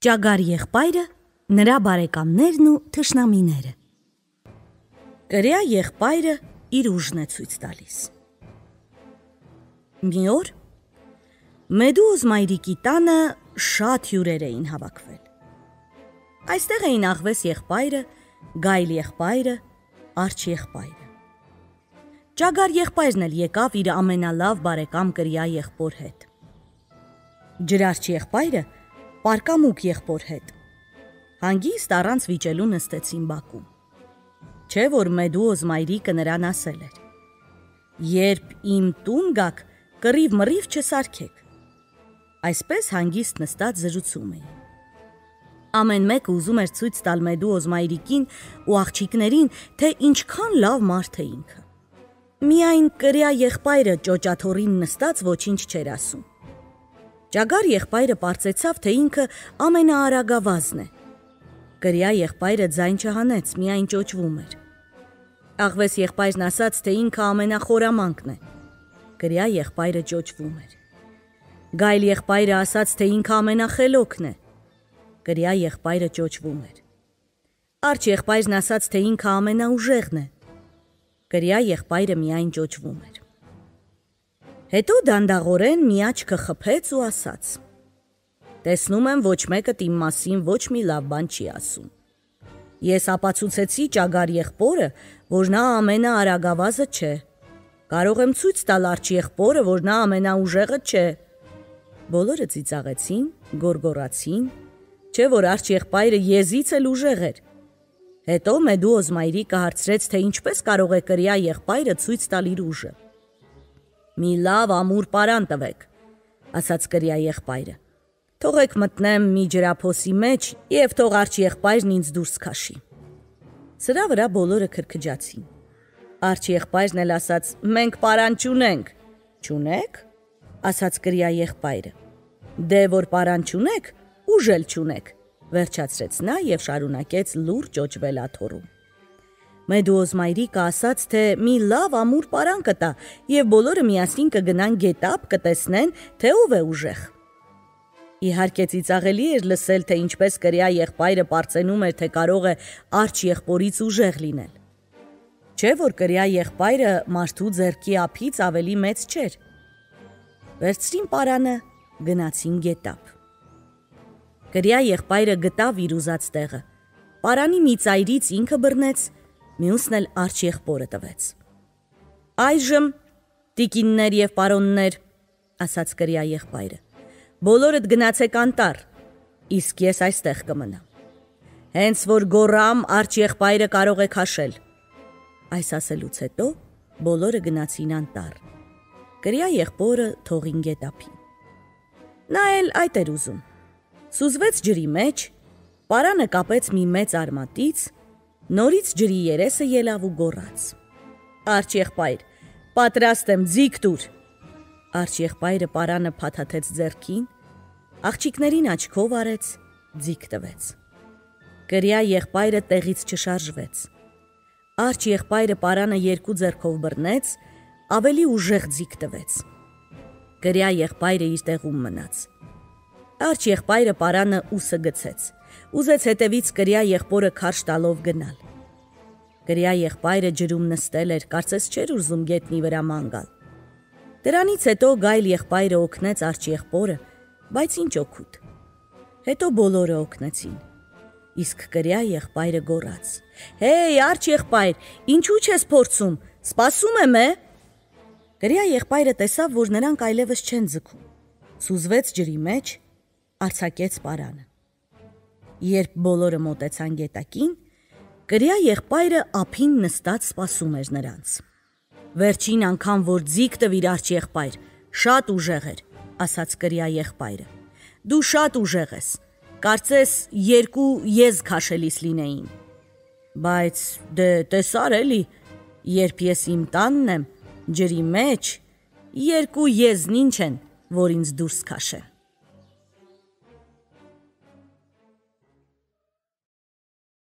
Ճագար եղբայրը, նրա բարեկամներն ու թշնամիները։ Կրյա եղբայրը իր ուժն է ցույց տալիս։ Մի օր Մեդուզ մայրիկի տանը շատ հյուրեր էին հավաքվել։ Այստեղ էին Աղվես եղբայրը, Գայլ եղբայրը, Արջ եղբայրը։ Ճագար եղբայրն էլ եկավ իր ամենալավ բարեկամ կրյա եղբոր հետ։ Ջրարջ եղբայրը պարկամուկ եղբոր հետ։ Հանգիստ առանց վիճելու նստեցին բակում։ Չէ որ Մեդուզ մայրիկը նրան ասել էր. «Երբ իմ տուն գաք, կռիվ մռիվ չսարքեք»։ Այսպես հանգիստ նստած զրուցում էին։ Ամեն մեկը ուզում էր ցույց տալ Մեդուզ մայրիկին ու աղջիկներին, թե ինչքան լավ մարդ է ինքը։ Միայն կրյա եղբայրը ճոճաթոռին նստած ոչինչ չէր ասում։ Ճագար եղբայրը պարծեցավ, թե ինքը ամենաարագավազն է։ Կրյա եղբայրը ձայն չհանեց, միայն ճոճվում էր։ Աղվես եղբայրն ասաց, թե ինքը ամենախորամանկն է։ Կրյա եղբայրը ճոճվում էր։ Գայլ եղբայրը ասաց, թե ինքը ամենախելոքն է։ Կրյա եղբայրը ճոճվում էր։ Արջ եղբայրն ասաց, թե ինքը ամենաուժեղն է։ Կրյա եղբայրը միայն ճոճվում էր։ Հետո դանդաղորեն մի աչքը խփեց ու ասաց. «Տեսնում եմ, ոչ մեկդ իմ մասին ոչ մի լավ բան չի ասում։ Ես ապացուցեցի Ճագար եղբորը, որ նա ամենաարագավազը չէ։ Կարող եմ ցույց տալ Արջ եղբորը, որ նա ամենաուժեղը չէ»։ Բոլորը ծիծաղեցին, գոռգոռացին, չէ որ Արջ եղբայրը եզից էլ ուժեղ էր։ Հետո Մեդուզ մայրիկը հարցրեց, թե ինչպես կարող է կրյա եղբայրը ցույց տալ իր ուժը։ «Մի լավ ամուր պարան տվեք», ասաց կրյա եղբայրը։ «Թողեք մտնեմ մի ջրափոսի մեջ և թող Արջ եղբայրն ինձ դուրս քաշի»։ Սրա վրա բոլորը քրքջացին։ Արջ եղբայրն էլ ասաց. «Մենք պարան չունենք»։ «Չունեք», ասաց կրյա եղբայրը։ «Դե որ պարան չունեք, ուժ էլ չունեք», վերջացրեց նա և շարունակեց լուռ ճոճվել աթոռում։ Մեդուզ մայրիկը ասաց, թե մի լավ ամուր պարան կտա և բոլորը միասին կգնան գետափ, կտեսնեն, թե ով է ուժեղ։ Իհարկե ծիծաղելի էր լսել, թե ինչպես կրյա եղբայրը պարծենում էր, թե կարող է Արջ եղբորից ուժեղ լինել։ Չէ որ կրյա եղբայրը մարդու ձեռքի ափից ավելի մեծ չէր։ Վերցրին պարանը, գնացին գետափ։ Կրյա եղբայրը գտավ իր ուզած տեղը։ Պարանի մի ծայրից ինքը բռնեց, մյուսն էլ Արջ եղբորը տվեց։ «Այժմ, տիկիններ և պարոններ», ասաց կրյա եղբայրը, «բոլորդ գնացեք անտառ, իսկ ես այստեղ կմնամ։ Հենց որ գոռամ, Արջ եղբայրը կարող է քաշել»։ Այս ասելուց հետո բոլորը գնացին անտառ։ Կրյա եղբորը թողին գետափին։ Նա էլ այդ էր ուզում։ Սուզվեց ջրի մեջ, պարանը կապեց մի մեծ արմատից, նորից ջրի երեսը ելավ ու գոռաց. «Արջ եղբայր, պատրաստ եմ, ձիգ տուր»։ Արջ եղբայրը պարանը փաթաթեց ձեռքին, աղջիկներին աչքով արեց, ձիգ տվեց։ Կրյա եղբայրը տեղից չշարժվեց։ Արջ եղբայրը պարանը երկու ձեռքով բռնեց, ավելի ուժեղ ձիգ տվեց։ Կրյա եղբայրը իր տեղում մնաց։ Արջ եղբայրը պարանը ուսը գցեց, ուզեց հետևից կրյա եղբորը քարշ տալով գնալ։ Կրյա եղբայրը ջրում նստել էր, կարծես չէր ուզում գետնի վրա ման գալ։ Դրանից հետո Գայլ եղբայրը օգնեց Արջ եղբորը, բայց ինչ օգուտ։ Հետո բոլորը օգնեցին։ Իսկ կրյա եղբայրը գոռաց. «Հեյ, Արջ եղբայր, ինչու չես փորձում, սպասում եմ է»։ Կրյա եղբայրը տեսավ, որ նրանք այլևս չեն ձգում, սուզվեց ջրի մեջ, արձակեց պարանը։ Երբ բոլորը մոտեցան գետակին, կրյա եղբայրը ափին նստած սպասում էր նրանց։ «Վերջին անգամ, որ ձիգ տվիր, Արջ եղբայր, շատ ուժեղ էր», ասաց կրյա եղբայրը։ «Դու շատ ուժեղ ես, կարծես երկու եզ քաշելիս լինեին»։ «Բայց դե տեսար էլի, երբ ես իմ տանն եմ, ջրի մեջ, երկու եզն ինչ են, որ ինձ դուրս քաշեն»։